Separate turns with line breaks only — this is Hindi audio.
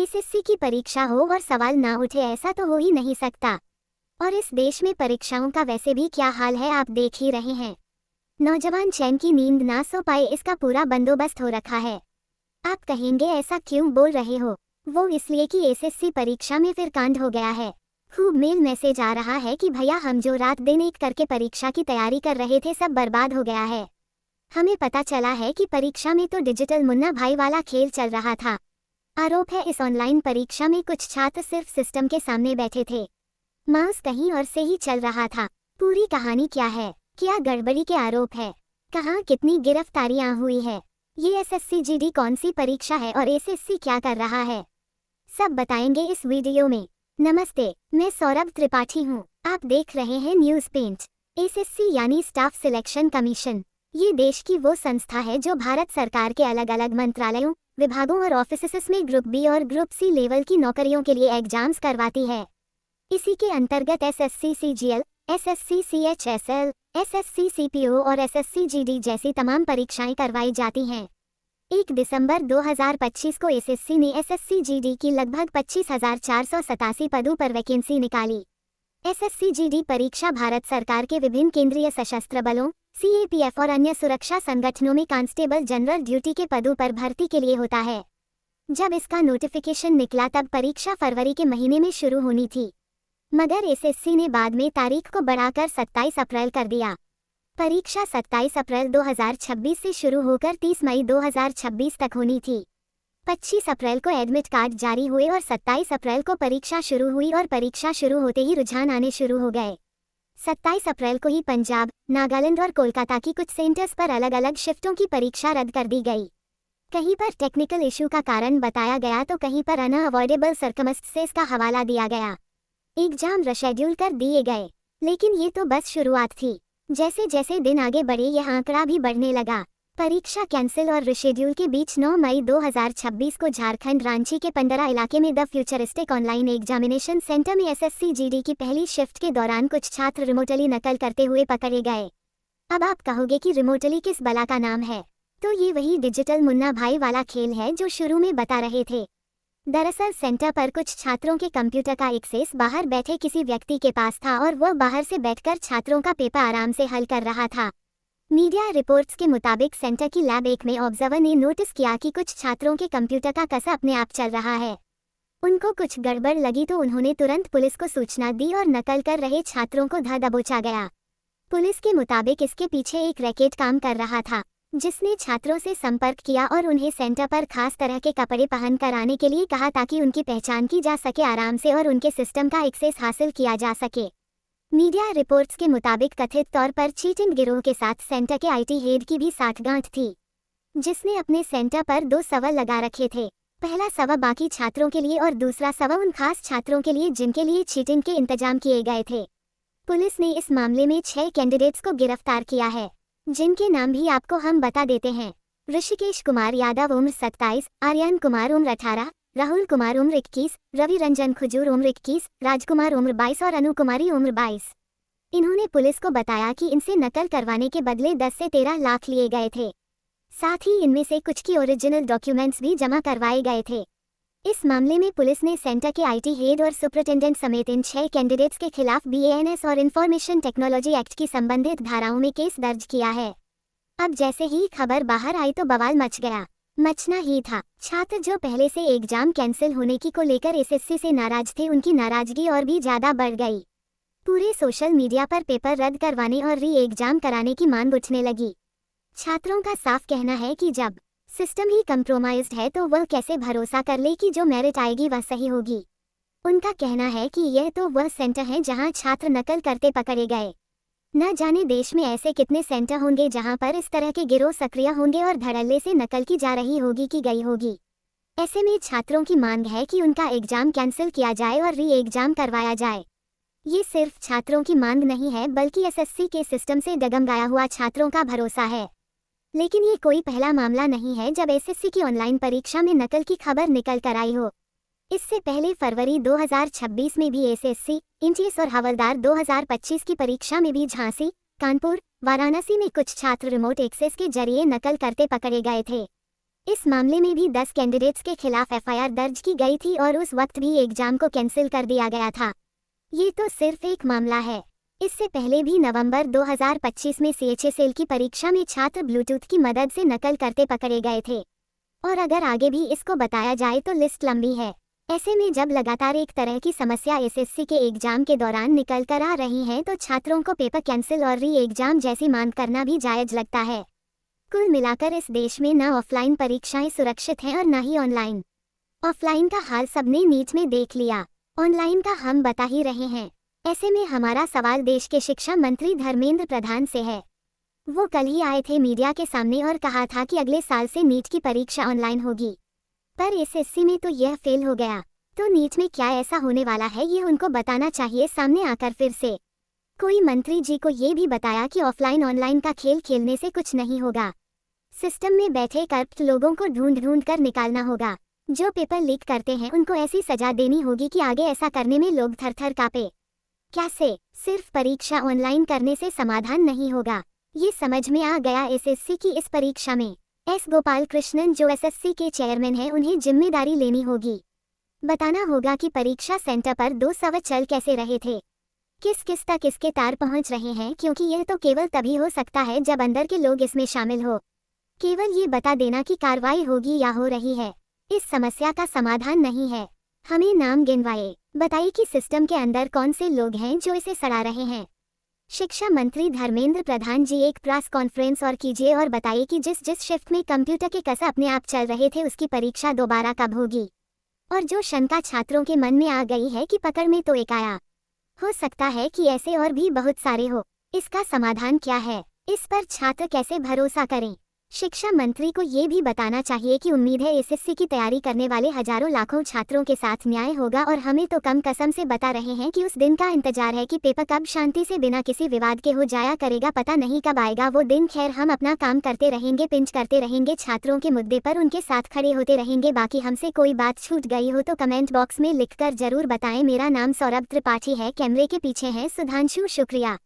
एसएससी की परीक्षा हो और सवाल ना उठे, ऐसा तो हो ही नहीं सकता। और इस देश में परीक्षाओं का वैसे भी क्या हाल है आप देख ही रहे हैं। नौजवान चैन की नींद ना सो पाए, इसका पूरा बंदोबस्त हो रखा है। आप कहेंगे ऐसा क्यों बोल रहे हो? वो इसलिए कि एसएससी परीक्षा में फिर कांड हो गया है। खूब मेल मैसेज आ रहा है कि भैया हम जो रात दिन एक करके परीक्षा की तैयारी कर रहे थे सब बर्बाद हो गया है। हमें पता चला है कि परीक्षा में तो डिजिटल मुन्ना भाई वाला खेल चल रहा था। आरोप है इस ऑनलाइन परीक्षा में कुछ छात्र सिर्फ सिस्टम के सामने बैठे थे, माउस कहीं और से ही चल रहा था। पूरी कहानी क्या है? क्या गड़बड़ी के आरोप है? कहाँ कितनी गिरफ्तारियां हुई है? ये एसएससी जीडी कौन सी परीक्षा है और एसएससी क्या कर रहा है, सब बताएंगे इस वीडियो में। नमस्ते, मैं सौरभ त्रिपाठी हूँ। आप देख रहे हैं न्यूज पेंच। एसएससी यानी स्टाफ सिलेक्शन कमीशन। ये देश की वो संस्था है जो भारत सरकार के अलग अलग मंत्रालयों, विभागों और ऑफिसेस में ग्रुप बी और ग्रुप सी लेवल की नौकरियों के लिए एग्जाम्स करवाती है। इसी के अंतर्गत SSC CGL, SSC CHSL, SSC CPO और एसएससी जीडी जैसी तमाम परीक्षाएं करवाई जाती हैं। 1 दिसंबर 2025 को एसएससी ने एसएससी जीडी की लगभग 25,487 पदों पर वैकेंसी निकाली। एसएससी जीडी परीक्षा भारत सरकार के विभिन्न केंद्रीय सशस्त्र बलों, सीएपीएफ और अन्य सुरक्षा संगठनों में कांस्टेबल जनरल ड्यूटी के पदों पर भर्ती के लिए होता है। जब इसका नोटिफिकेशन निकला तब परीक्षा फरवरी के महीने में शुरू होनी थी, मगर एसएससी ने बाद में तारीख को बढ़ाकर 27 अप्रैल कर दिया। परीक्षा 27 अप्रैल 2026 से शुरू होकर 30 मई 2026 तक होनी थी। 25 अप्रैल को एडमिट कार्ड जारी हुए और 27 अप्रैल को परीक्षा शुरू हुई और परीक्षा शुरू होते ही रुझान आने शुरू हो गए। 27 अप्रैल को ही पंजाब, नागालैंड और कोलकाता की कुछ सेंटर्स पर अलग अलग शिफ्टों की परीक्षा रद्द कर दी गई। कहीं पर टेक्निकल इशू का कारण बताया गया तो कहीं पर अनअवॉइडेबल सर्कमस्टेंसेस का हवाला दिया गया। एग्जाम रिशेड्यूल कर दिए गए। लेकिन ये तो बस शुरुआत थी। जैसे जैसे दिन आगे बढ़े यह आंकड़ा भी बढ़ने लगा। परीक्षा कैंसिल और रिशेड्यूल के बीच 9 मई 2026 को झारखंड रांची के पंडरा इलाके में the futuristic online examination centre में एसएससी जीडी की पहली शिफ्ट के दौरान कुछ छात्र रिमोटली नकल करते हुए पकड़े गए। अब आप कहोगे कि रिमोटली किस बला का नाम है? तो ये वही डिजिटल मुन्ना भाई वाला खेल है जो शुरू में बता रहे थे। दरअसल सेंटर पर कुछ छात्रों के कंप्यूटर का एक्सेस बाहर बैठे किसी व्यक्ति के पास था और वह बाहर से बैठकर छात्रों का पेपर आराम से हल कर रहा था। मीडिया रिपोर्ट्स के मुताबिक सेंटर की लैब 1 में ऑब्जर्वर ने नोटिस किया कि कुछ छात्रों के कंप्यूटर का कसा अपने आप चल रहा है। उनको कुछ गड़बड़ लगी तो उन्होंने तुरंत पुलिस को सूचना दी और नकल कर रहे छात्रों को धर दबोचा गया। पुलिस के मुताबिक इसके पीछे एक रैकेट काम कर रहा था, जिसने छात्रों से संपर्क किया और उन्हें सेंटर पर खास तरह के कपड़े पहन कर आने के लिए कहा ताकि उनकी पहचान की जा सके आराम से और उनके सिस्टम का एक्सेस हासिल किया जा सके। मीडिया रिपोर्ट्स के मुताबिक कथित तौर पर चीटिंग गिरोह के साथ सेंटर के आईटी हेड की भी साठगांठ थी, जिसने अपने सेंटर पर 2 सर्वर लगा रखे थे। पहला सर्वर बाकी छात्रों के लिए और दूसरा सर्वर उन खास छात्रों के लिए जिनके लिए चीटिंग के इंतजाम किए गए थे। पुलिस ने इस मामले में 6 कैंडिडेट्स को गिरफ्तार किया है, जिनके नाम भी आपको हम बता देते हैं। ऋषिकेश कुमार यादव उम्र 27, आर्यन कुमार उम्र 18, राहुल कुमार उम्र 21, रवि रंजन खुजूर उम्र 21, राजकुमार उम्र 22 और अनु कुमारी उम्र 22। इन्होंने पुलिस को बताया कि इनसे नकल करवाने के बदले 10 से 13 लाख लिए गए थे। साथ ही इनमें से कुछ की ओरिजिनल डॉक्यूमेंट्स भी जमा करवाए गए थे। इस मामले में पुलिस ने सेंटर के आईटी हेड और सुपरिटेंडेंट समेत इन 6 कैंडिडेट्स के खिलाफ बीएएनएस और इंफॉर्मेशन टेक्नोलॉजी एक्ट की संबंधित धाराओं में केस दर्ज किया है। अब जैसे ही खबर बाहर आई तो बवाल मच गया। मचना ही था। छात्र जो पहले से एग्जाम कैंसिल होने की को लेकर एसएससी से नाराज थे, उनकी नाराजगी और भी ज्यादा बढ़ गई। पूरे सोशल मीडिया पर पेपर रद्द करवाने और री एग्जाम कराने की मांग उठने लगी। छात्रों का साफ कहना है कि जब सिस्टम ही कंप्रोमाइज्ड है तो वह कैसे भरोसा कर ले कि जो मेरिट आएगी वह सही होगी। उनका कहना है कि यह तो वह सेंटर है जहां छात्र नकल करते पकड़े गए। न जाने देश में ऐसे कितने सेंटर होंगे जहां पर इस तरह के गिरोह सक्रिय होंगे और धड़ल्ले से नकल की जा रही होगी की गई होगी। ऐसे में छात्रों की मांग है कि उनका एग्जाम कैंसिल किया जाए और री एग्जाम करवाया जाए। ये सिर्फ छात्रों की मांग नहीं है बल्कि एसएससी के सिस्टम से डगमगाया हुआ छात्रों का भरोसा है। लेकिन ये कोई पहला मामला नहीं है जब एसएससी की ऑनलाइन परीक्षा में नकल की खबर निकल कर आई हो। इससे पहले फरवरी 2026 में भी एसएससी, इंटीएस और हवलदार 2025 की परीक्षा में भी झांसी, कानपुर, वाराणसी में कुछ छात्र रिमोट एक्सेस के जरिए नकल करते पकड़े गए थे। इस मामले में भी 10 कैंडिडेट्स के खिलाफ एफआईआर दर्ज की गई थी और उस वक्त भी एग्जाम को कैंसिल कर दिया गया था। ये तो सिर्फ एक मामला है। इससे पहले भी नवंबर 2025 में सीएचएसएल की परीक्षा में छात्र ब्लूटूथ की मदद से नकल करते पकड़े गए थे। और अगर आगे भी इसको बताया जाए तो लिस्ट लंबी है। ऐसे में जब लगातार एक तरह की समस्या एसएससी के एग्जाम के दौरान निकल कर आ रही है तो छात्रों को पेपर कैंसिल और री एग्जाम जैसी मांग करना भी जायज लगता है। कुल मिलाकर इस देश में न ऑफलाइन परीक्षाएं सुरक्षित हैं और न ही ऑनलाइन। ऑफलाइन का हाल सबने नीट में देख लिया, ऑनलाइन का हम बता ही रहे हैं। ऐसे में हमारा सवाल देश के शिक्षा मंत्री धर्मेंद्र प्रधान से है। वो कल ही आए थे मीडिया के सामने और कहा था कि अगले साल से नीट की परीक्षा ऑनलाइन होगी, पर एसएससी में तो यह फेल हो गया। तो नीट में क्या ऐसा होने वाला है ये उनको बताना चाहिए सामने आकर। फिर से कोई मंत्री जी को ये भी बताया कि ऑफलाइन ऑनलाइन का खेल खेलने से कुछ नहीं होगा। सिस्टम में बैठे करप्ट लोगों को ढूंढ ढूंढ कर निकालना होगा। जो पेपर लीक करते हैं उनको ऐसी सजा देनी होगी कि आगे ऐसा करने में लोग थर थर कांपे। कैसे? सिर्फ परीक्षा ऑनलाइन करने से समाधान नहीं होगा, ये समझ में आ गया एसएससी की इस परीक्षा में। एस गोपाल कृष्णन जो एसएससी के चेयरमैन हैं उन्हें जिम्मेदारी लेनी होगी। बताना होगा कि परीक्षा सेंटर पर 2 सव चल कैसे रहे थे, किस किस तक इसके तार पहुंच रहे हैं, क्योंकि यह तो केवल तभी हो सकता है जब अंदर के लोग इसमें शामिल हो। केवल ये बता देना कि कार्रवाई होगी या हो रही है इस समस्या का समाधान नहीं है। हमें नाम गिनवाए, बताइए कि सिस्टम के अंदर कौन से लोग हैं जो इसे सड़ा रहे हैं। शिक्षा मंत्री धर्मेंद्र प्रधान जी एक प्रेस कॉन्फ्रेंस और कीजिए और बताइए कि जिस शिफ्ट में कंप्यूटर के कस अपने आप चल रहे थे उसकी परीक्षा दोबारा कब होगी। और जो शंका छात्रों के मन में आ गई है कि पकड़ में तो एक आया, हो सकता है कि ऐसे और भी बहुत सारे हो। इसका समाधान क्या है, इस पर छात्र कैसे भरोसा करें। शिक्षा मंत्री को ये भी बताना चाहिए कि उम्मीद है एसएससी की तैयारी करने वाले हजारों लाखों छात्रों के साथ न्याय होगा। और हमें तो कम कसम से बता रहे हैं कि उस दिन का इंतजार है कि पेपर कब शांति से बिना किसी विवाद के हो जाया करेगा। पता नहीं कब आएगा वो दिन। खैर, हम अपना काम करते रहेंगे, पिंच करते रहेंगे, छात्रों के मुद्दे पर उनके साथ खड़े होते रहेंगे। बाकी हमसे कोई बात छूट गई हो तो कमेंट बॉक्स में लिखकर जरूर बताएं। मेरा नाम सौरभ त्रिपाठी है, कैमरे के पीछे है सुधांशु। शुक्रिया।